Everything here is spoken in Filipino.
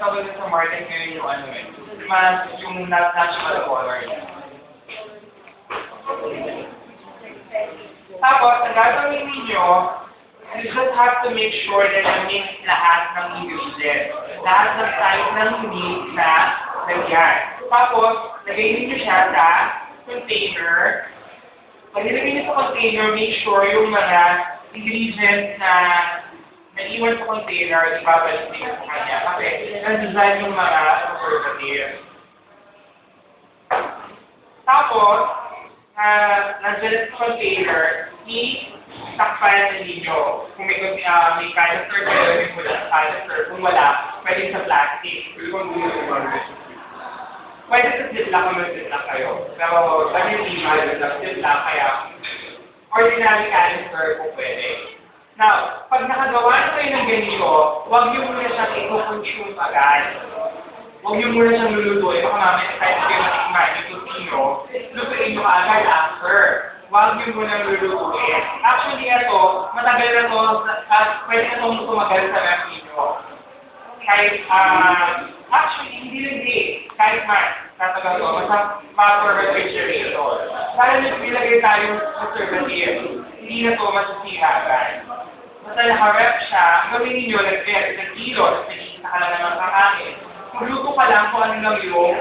tawag sa market ngayon yung ano eh. Mas yung natural color niya. Tapos, ang gagawin ninyo, you just have to make sure that you mix lahat ng ingredients. Lahat ng type ng meat na lagyan. Tapos, lagay ninyo siya sa container. Pag nilagay niyo sa container, make sure yung mga ingredients na naiwan sa container, ibabalik niyo sa kanya. Kasi, nandun yung mga preservatives. Tapos, nandiyan sa container, i-takpan na ninyo. Kung may canister, pwede mo lang sa canister. Kung wala, pwede sa plastic. Pwede sa ziplock kung may ziplock kayo. Pero, sabi hindi mahal sa ziplock, kaya ordinary canister kung pwede. Now, pag nakagawa na kayo ng ganito, huwag niyo muna siyang i-consume agad. Huwag niyo muna siyang lulutuin. Baka mamaya kahit kayo natikman yung tocino, lutuin niyo agad after. Huwag niyo muna lulutuin. Actually, ito, matagal na ito, pwede na itong tumagal sa ref niyo. Kahit, actually, hindi. Kahit man, tatagal ito, basta for refrigerator. Dahil nilagay tayong preservative, hindi na ito masasira agad. Basta naka-ref siya, gawin ninyo, nag-kilo, nag-iisa ka lang naman kakain. Magluto ka lang kung ano lang yung